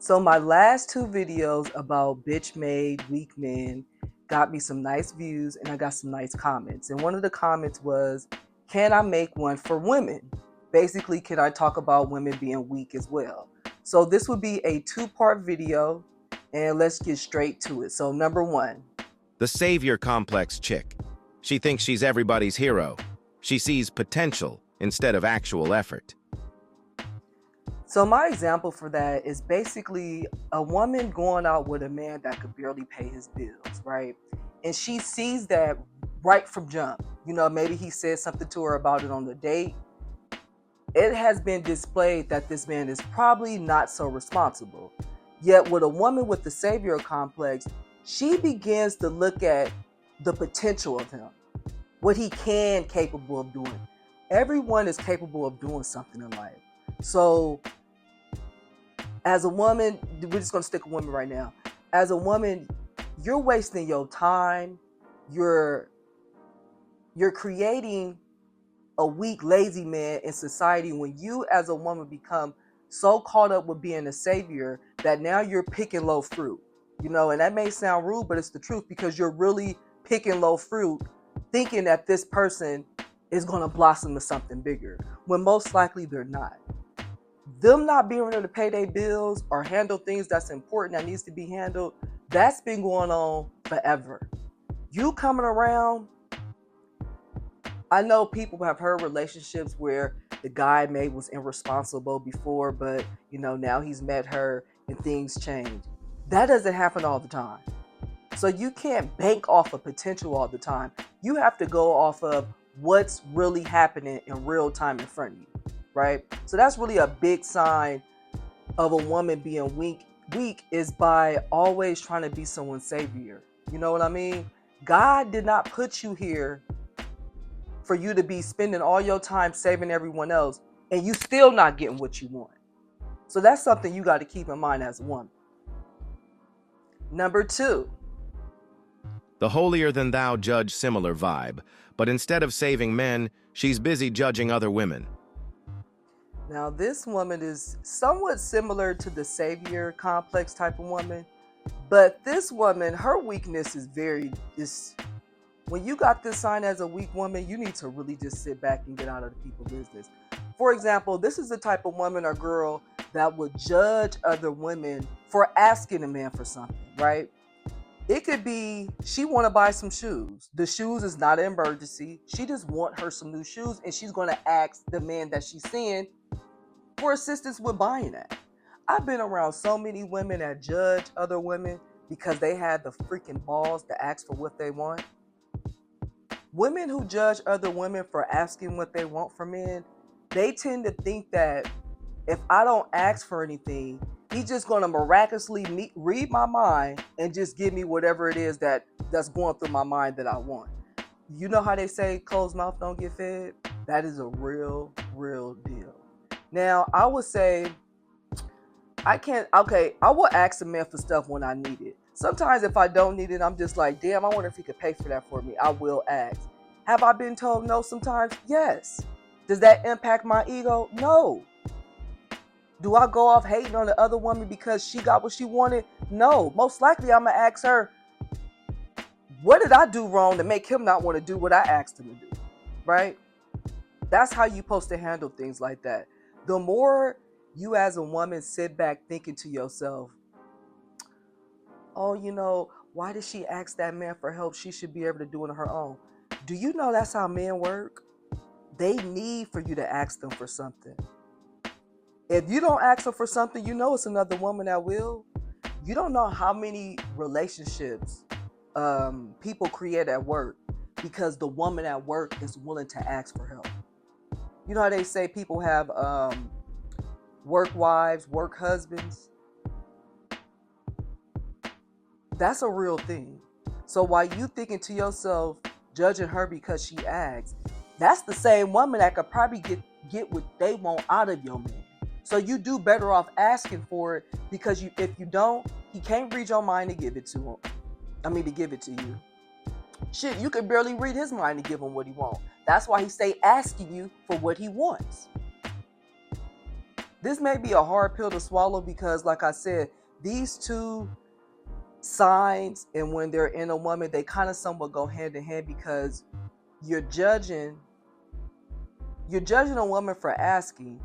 So my last two videos about bitch made weak men got me some nice views and I got some nice comments. And one of the comments was, can I make one for women? Basically, can I talk about women being weak as well? So this would be a two-part video and let's get straight to it. So number one. The savior complex chick. She thinks she's everybody's hero. She sees potential instead of actual effort. So my example for that is basically a woman going out with a man that could barely pay his bills, right? And she sees that right from jump. You know, maybe he said something to her about it on the date. It has been displayed that this man is probably not so responsible. Yet with a woman with the savior complex, she begins to look at the potential of him, what he capable of doing. Everyone is capable of doing something in life. So as a woman, we're just going to stick with women right now. As a woman, you're wasting your time. You're creating a weak, lazy man in society when you as a woman become so caught up with being a savior that now you're picking low fruit. You know, and that may sound rude, but it's the truth because you're really picking low fruit thinking that this person is going to blossom to something bigger when most likely they're not. Them not being able to pay their bills or handle things that's important that needs to be handled, that's been going on forever. You coming around, I know people have heard relationships where the guy maybe was irresponsible before, but you know, now he's met her and things change. That doesn't happen all the time. So you can't bank off of potential all the time. You have to go off of what's really happening in real time in front of you, right? So that's really a big sign of a woman being weak. Weak is by always trying to be someone's savior. You know what I mean? God did not put you here for you to be spending all your time saving everyone else and you still not getting what you want. So that's something you got to keep in mind as a woman. Number two. The holier-than-thou judge similar vibe, but instead of saving men, she's busy judging other women. Now this woman is somewhat similar to the savior complex type of woman, but this woman, her weakness is when you got this sign as a weak woman, you need to really just sit back and get out of the people's business. For example, this is the type of woman or girl that would judge other women for asking a man for something, right? It could be she want to buy some shoes. The shoes is not an emergency. She just want her some new shoes and she's going to ask the man that she's seeing for assistance with buying that. I've been around so many women that judge other women because they had the freaking balls to ask for what they want. Women who judge other women for asking what they want from men, they tend to think that if I don't ask for anything, he's just going to miraculously read my mind and just give me whatever it is that's going through my mind that I want. You know how they say closed mouth don't get fed? That is a real deal. Now, I would say, I will ask a man for stuff when I need it. Sometimes if I don't need it, I'm just like, damn, I wonder if he could pay for that for me. I will ask. Have I been told no sometimes? Yes. Does that impact my ego? No. Do I go off hating on the other woman because she got what she wanted? No. Most likely I'm going to ask her, what did I do wrong to make him not want to do what I asked him to do? Right? That's how you're supposed to handle things like that. The more you as a woman sit back thinking to yourself, oh, you know, why did she ask that man for help? She should be able to do it on her own. Do you know that's how men work? They need for you to ask them for something. If you don't ask them for something, you know it's another woman that will. You don't know how many relationships people create at work because the woman at work is willing to ask for help. You know how they say people have work wives, work husbands? That's a real thing. So while you thinking to yourself, judging her because she asks, that's the same woman that could probably get what they want out of your man. So you do better off asking for it because if you don't, he can't read your mind to give it to him. To give it to you. Shit, you can barely read his mind to give him what he wants. That's why he stay asking you for what he wants. This may be a hard pill to swallow because, like I said, these two signs and when they're in a woman, they kind of somewhat go hand in hand because you're judging a woman for asking,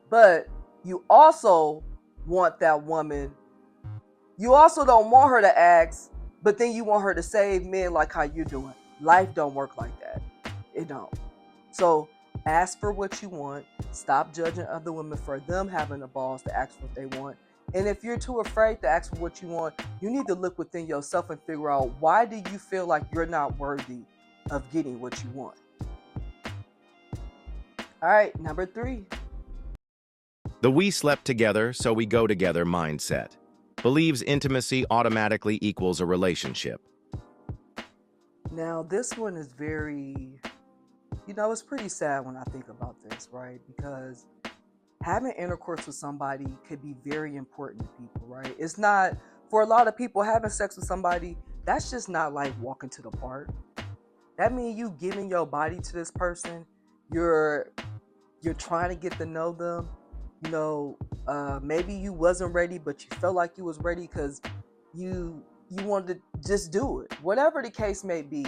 but you also want that woman, you also don't want her to ask, but then you want her to save men like how you're doing. Life don't work like that. It don't. So ask for what you want. Stop judging other women for them having the balls to ask what they want. And if you're too afraid to ask for what you want, you need to look within yourself and figure out, why do you feel like you're not worthy of getting what you want? All right, number 3. The we slept together, so we go together mindset. Believes intimacy automatically equals a relationship. Now, this one is very, it's pretty sad when I think about this, right? Because having intercourse with somebody could be very important to people, right? It's not, for a lot of people, having sex with somebody, that's just not like walking to the park. That means you giving your body to this person. You're trying to get to know them. Maybe you wasn't ready, but you felt like you was ready because you wanted to just do it. Whatever the case may be,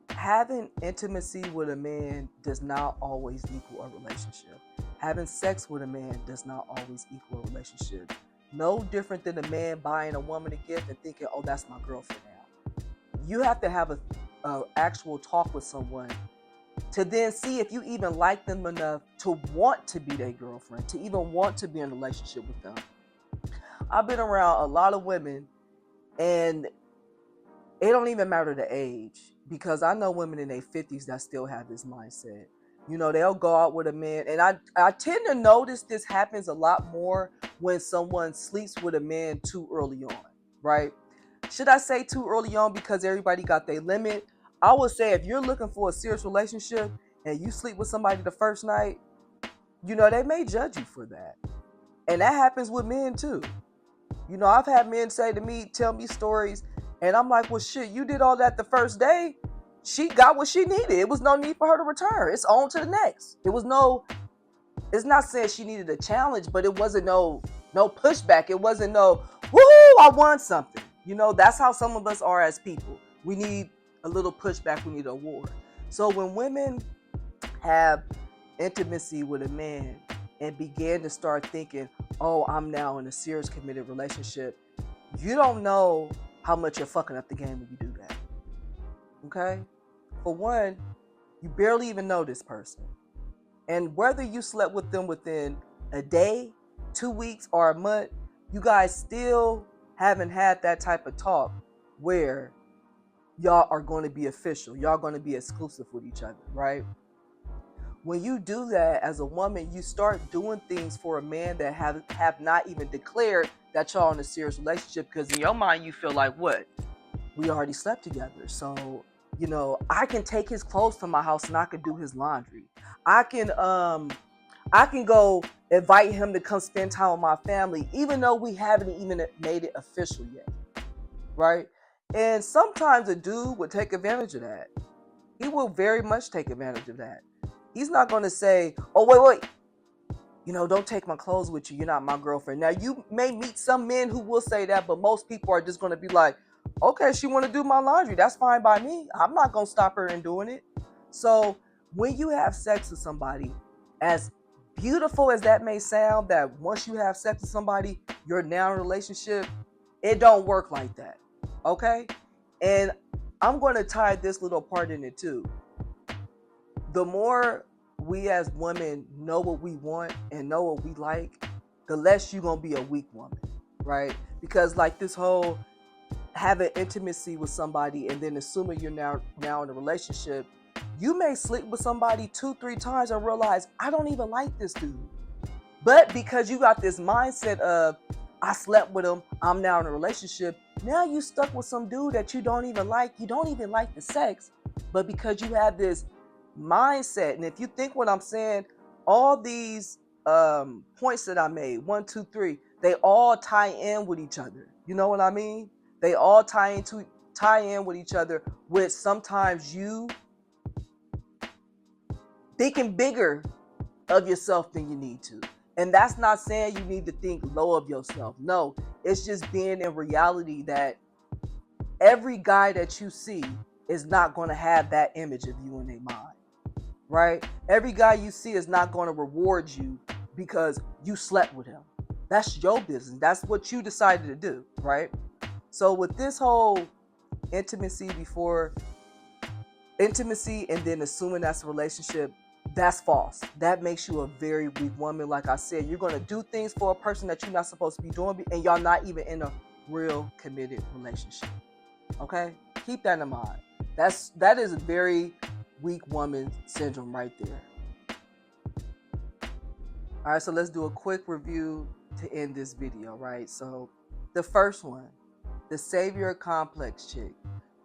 having intimacy with a man does not always equal a relationship. Having sex with a man does not always equal a relationship. No different than a man buying a woman a gift and thinking, oh, that's my girlfriend now. You have to have a actual talk with someone to then see if you even like them enough to want to be their girlfriend, to even want to be in a relationship with them. I've been around a lot of women, and it don't even matter the age, because I know women in their 50s that still have this mindset. They'll go out with a man, and I tend to notice this happens a lot more when someone sleeps with a man too early on, right? Should I say too early on because everybody got their limit? I would say if you're looking for a serious relationship and you sleep with somebody the first night, they may judge you for that. And that happens with men too. I've had men tell me stories, and I'm like, well, shit, you did all that the first day. She got what she needed. It was no need for her to return. It's on to the next. It's not saying she needed a challenge, but it wasn't no pushback. It wasn't no, woohoo, I won something. That's how some of us are as people. We need a little pushback. We need a award. So when women have intimacy with a man and begin to start thinking, oh, I'm now in a serious committed relationship, you don't know how much you're fucking up the game when you do that. Okay? For one, you barely even know this person. And whether you slept with them within a day, 2 weeks, or a month, you guys still haven't had that type of talk where y'all are going to be official. Y'all going to be exclusive with each other, right? When you do that as a woman, you start doing things for a man that have not even declared that y'all in a serious relationship, because in your mind you feel like, what? We already slept together. So, I can take his clothes to my house and I can do his laundry. I can go invite him to come spend time with my family, even though we haven't even made it official yet. Right? And sometimes a dude would take advantage of that. He will very much take advantage of that. He's not going to say, oh, wait, don't take my clothes with you. You're not my girlfriend. Now, you may meet some men who will say that, but most people are just going to be like, okay, she want to do my laundry. That's fine by me. I'm not going to stop her in doing it. So when you have sex with somebody, as beautiful as that may sound, that once you have sex with somebody, you're now in a relationship, it don't work like that. Okay? And I'm going to tie this little part in it too. The more we as women know what we want and know what we like, the less you're going to be a weak woman, right? Because like this whole having intimacy with somebody and then assuming you're now in a relationship, you may sleep with somebody 2-3 times and realize, I don't even like this dude. But because you got this mindset of, I slept with him, I'm now in a relationship, now you stuck with some dude that you don't even like the sex, but because you have this mindset. And if you think what I'm saying, all these points that I made, 1, 2, 3, they all tie in with each other. You know what I mean? They all tie in with each other, with sometimes you thinking bigger of yourself than you need to. And that's not saying you need to think low of yourself. No, it's just being in reality that every guy that you see is not going to have that image of you in their mind, right? Every guy you see is not going to reward you because you slept with him. That's your business. That's what you decided to do, right? So with this whole intimacy and then assuming that's a relationship, that's false. That makes you a very weak woman. Like I said, you're going to do things for a person that you're not supposed to be doing, and y'all not even in a real committed relationship. Okay? Keep that in mind. That is a very weak woman syndrome right there. All right, so let's do a quick review to end this video, right? So the first one, the savior complex chick.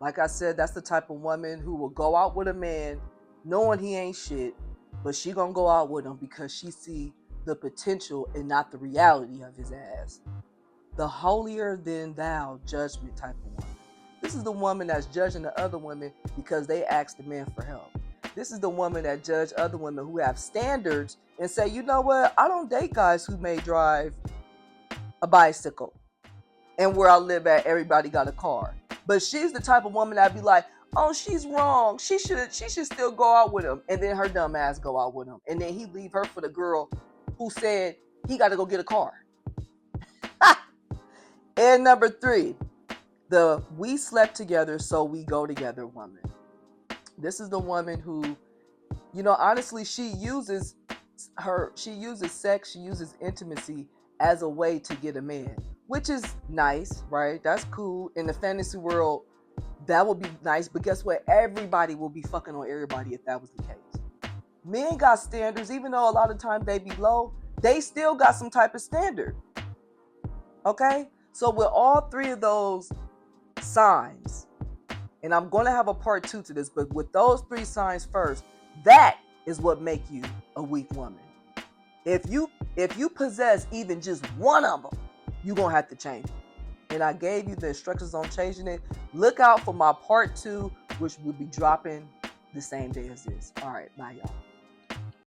Like I said, that's the type of woman who will go out with a man knowing he ain't shit, but she gonna go out with him because she see the potential and not the reality of his ass. The holier than thou judgment type of woman. This is the woman that's judging the other women because they asked the man for help. This is the woman that judge other women who have standards and say, you know what, I don't date guys who may drive a bicycle. And where I live at, everybody got a car. But she's the type of woman that'd be like, oh, she's wrong. She should still go out with him. And then her dumb ass go out with him. And then he leave her for the girl who said he got to go get a car. And number 3, the we slept together so we go together woman. This is the woman who, honestly, she uses sex, she uses intimacy as a way to get a man, which is nice, right? That's cool. In the fantasy world, that would be nice, but guess what? Everybody will be fucking on everybody if that was the case. Men got standards, even though a lot of times they be low, they still got some type of standard. Okay? So with all 3 of those signs, and I'm going to have a part 2 to this, but with those 3 signs first, that is what make you a weak woman. If you possess even just one of them, you're going to have to change it. And I gave you the instructions on changing it. Look out for my part 2, which will be dropping the same day as this. All right, bye y'all.